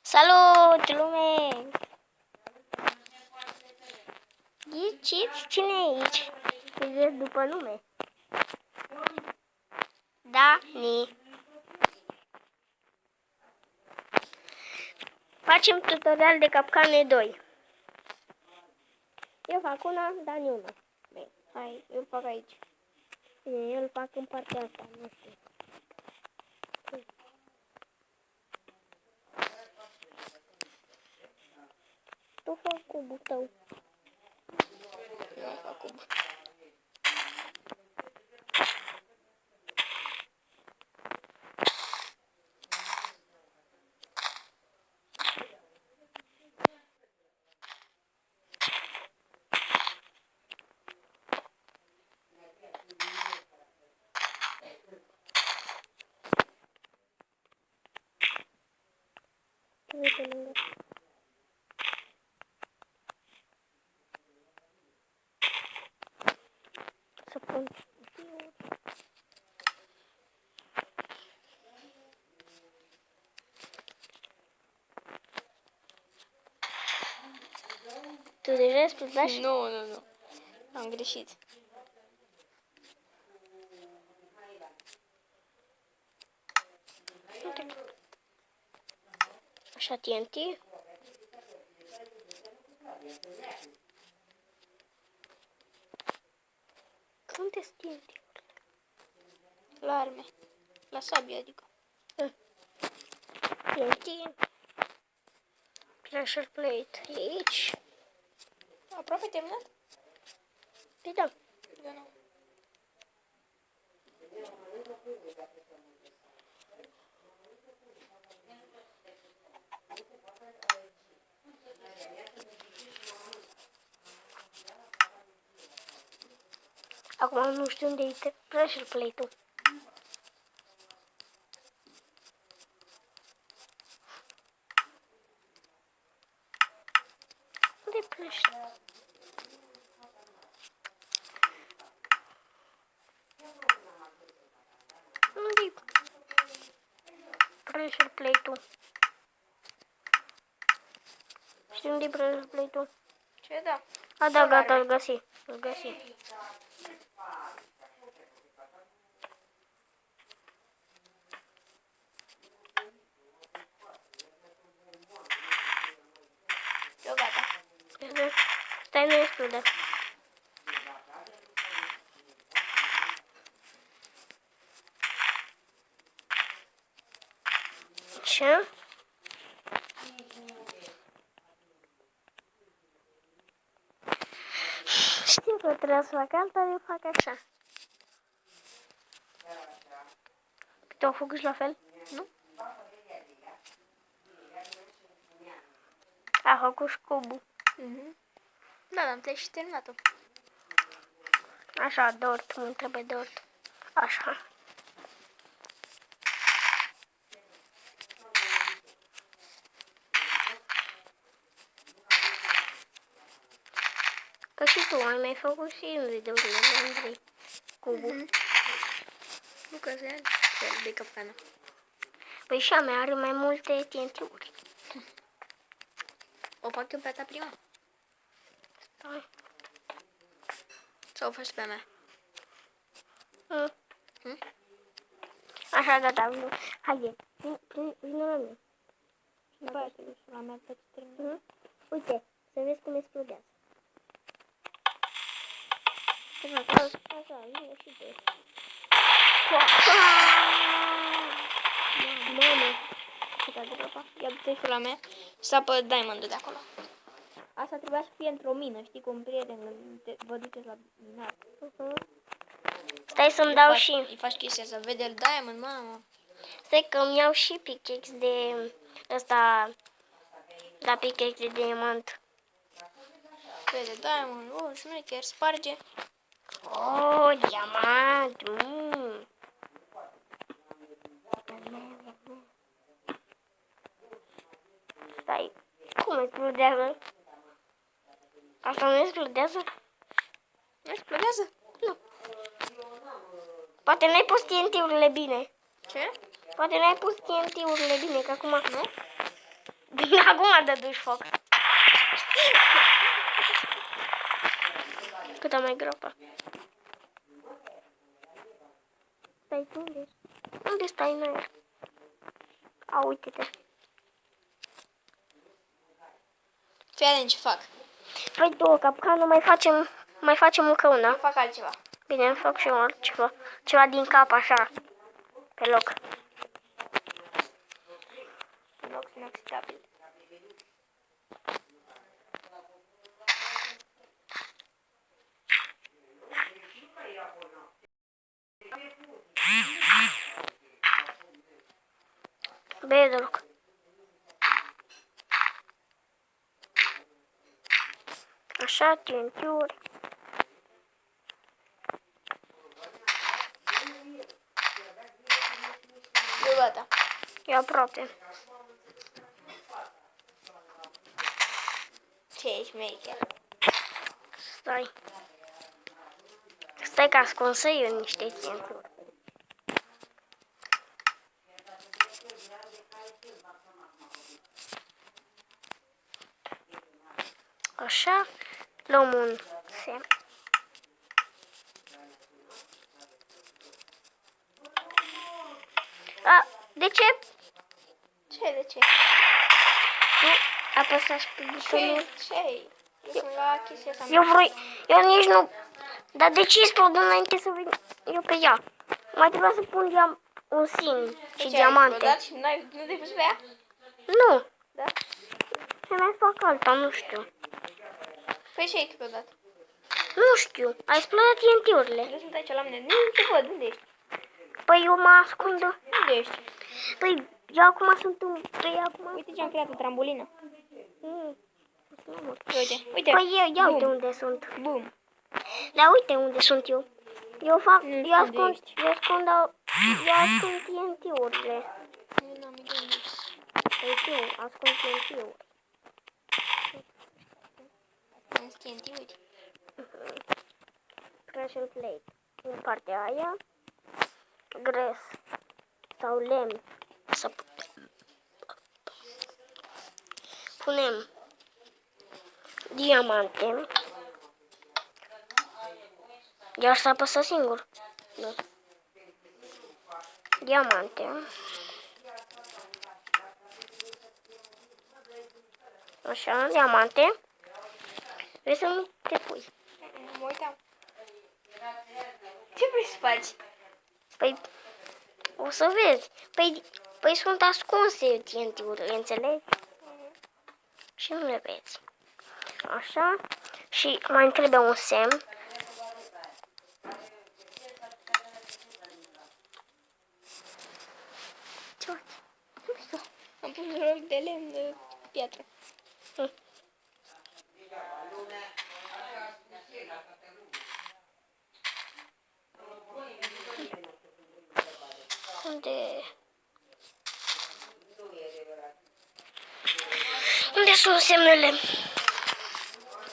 Salut, lume! Ghiciți cine e aici? Vedeți după nume. Dani. Facem tutorial de capcane 2. Eu fac una, Dani una. Bine, hai, eu fac aici. Bine, eu îl fac în partea asta, nu știu. Tu fac cubul tău. Eu fac cub. Uite lângă. Să pun fiul. Tu deja ai spus da? Nu. Am greșit. Așa TNT. Unde sunt TNT-urile? La arme. La sabie, adică. TNT. Pressure plate. E aici. Aproape terminat? Păi da. Eu nu. Acum nu știu unde e pressure plate-ul. Unde e pressure? Unde e pressure plate-ul? Știi unde e pressure plate-ul? Ce da? A, da, gata, îl găsi. Îl găsi. Eu gata. Stai, nu exploda. Ce? Știu că trebuie să fac alta, eu fac așa. Tu au făcut și la fel? Nu? A făcut și cubul. Da, am plec și terminat-o. Așa, dort, mă trebuie dort. Așa. Că și tu ai mai făcut și în videourile lui Andrei. Cubul. Nu că se ia de capcană. Păi și a mea are mai multe TNT-uri. O fac eu pe a ta prima? Stai. Sau o faci pe a mea? Așa, gata. Haide, vină la mine. Bă, trebuie să la mea pe terminat. Uite, să vezi cum explodează. Așa, vină și tu. Mamă, cât a dropat. Ia du-te și la mea și sapă diamond-ul de acolo. Asta trebuia să fie într-o mină, știi, cu un prieten, vă duceți la minat. Stai să-mi dau și... Îi faci chestia să vede el diamond, mamă. Stai că îmi iau și pickaxe de... ăsta... Da, pickaxe de diamant. Vede diamond, și nu-i chiar sparge. Oh, diamant! Stai, cum explodează? Asta nu explodează? Nu explodează? Nu. Poate n-ai pus TNT-urile bine. Ce? Poate n-ai pus TNT-urile bine, că acum... Nu? Acum dă duci foc. Cât am mai groapă. Stai tu unde ești? Unde stai în aer? A, uite-te. Fii atent ce fac. Păi două capcană, mai facem încă una. Eu fac altceva. Bine, îmi fac și eu altceva. Ceva din cap, așa. Pe loc. Inox inoxitabil. Bedrock. Așa, TNT-uri. Eu gata. E aproape. Ce ești maker? Stai. Stai că ascunsă eu niște TNT-uri. Așa. Luăm un semn. A, de ce? De ce? Nu apăsați pe butonul. Ce? Eu sunt la chestia asta. Eu nici nu... Dar de ce explodă înainte să vin eu pe ea? Mai trebuia să pun un sim și diamante. Și nu te-ai pus pe ea? Nu. Da? Să mai fac alta, nu știu. Păi ce ai explodat? Nu știu. A explodat TNT-urile. Nu sunt aici la mine. Nu te văd. Unde ești? Păi eu mă ascund. Unde ești? Păi eu acum sunt pe acum. Uite ce am creat, o trambulină. Uite. Păi ia uite unde sunt. Bum. Dar uite unde sunt eu. Eu fac, Nu știu eu unde ascund ești. TNT-urile. Nu am idee unde ești. Păi știu, ascund TNT-uri. Am TNT, uite. Crash and plate. În partea aia. Gres. Sau lemn. Să punem diamante. Iar să apăsă singur. Nu. Diamante. Așa, diamante. Vrei să nu te pui? Mă uitam. Ce vrei să faci? Păi, o să vezi. Păi sunt ascunse TNT-urile, înțelegi? Și nu le vezi. Așa. Și mai trebuie un semn. Ce faci? Nu știu. Am pus un rol de lemn de piatră. Unde sunt semnele?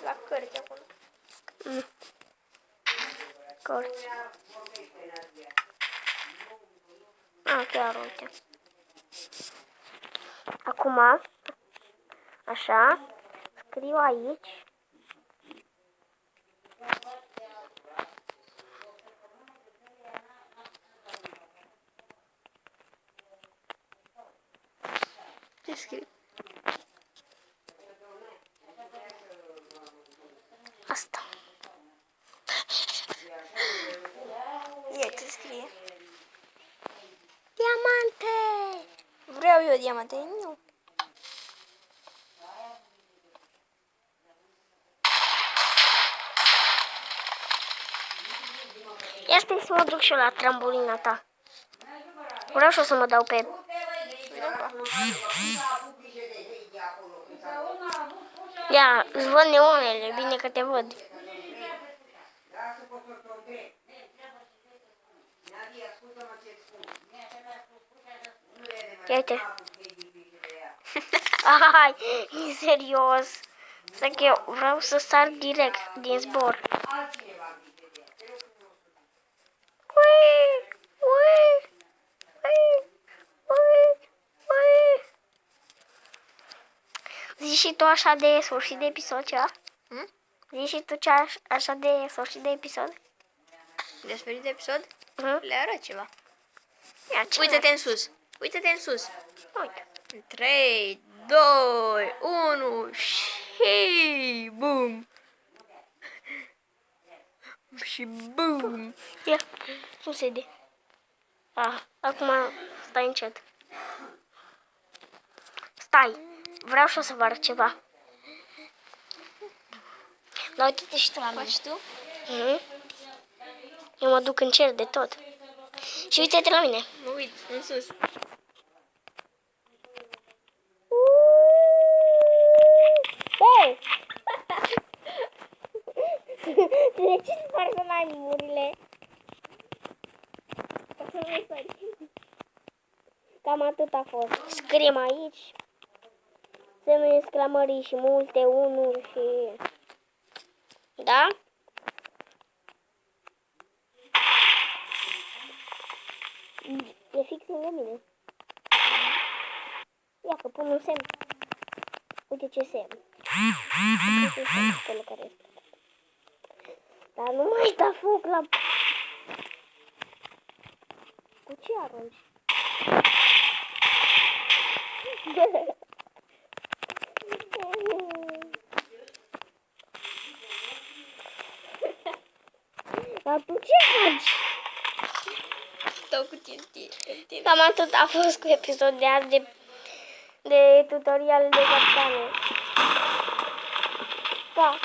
La cărți acolo. Cărți. Chiar uite. Acum, așa, scriu aici. Ce scrii? Asta. Ia ce scrie. Diamante! Vreau eu diamante. Nu. Ia stai să mă duc și eu la trambolina ta. Vreau și eu să mă dau pe... Ia, îți văd neonele, bine că te văd. Ia uite. Hai, serios. Să că eu vreau să sar direct din zbor. Ui, ui, ui, ui, ui. Zici și tu așa de sfârșit de episod ceva? Hm? Zici și tu așa de sfârșit de episod? De sfârșit de episod? Mhm. Le arăt ceva. Ia ce? Uită-te în sus. Uită-te în sus. Uite. 3, 2, 1 și bum. Și bum. Ia, nu se de. Acum stai încet. Stai, vreau și o să vă arăt ceva. Dar uite-te și tu la mine. Faci tu? Mhm. Eu mă duc în cer de tot. Și uite-te la mine. Mă uit în sus. Hei! De ce spargă animurile? Cam atât a fost. Scriem aici. Semne exclamării și multe unuri și... Da? E fix lângă mine. Ia că pun un semn. Uite ce semn. Uite ce semn acolo care este. Dar nu mai da foc la... Cu ce arunci? Dar tu ce faci? Stau cu tine. Cam atât a fost cu episodul de azi de tutorial de capitane. Pa!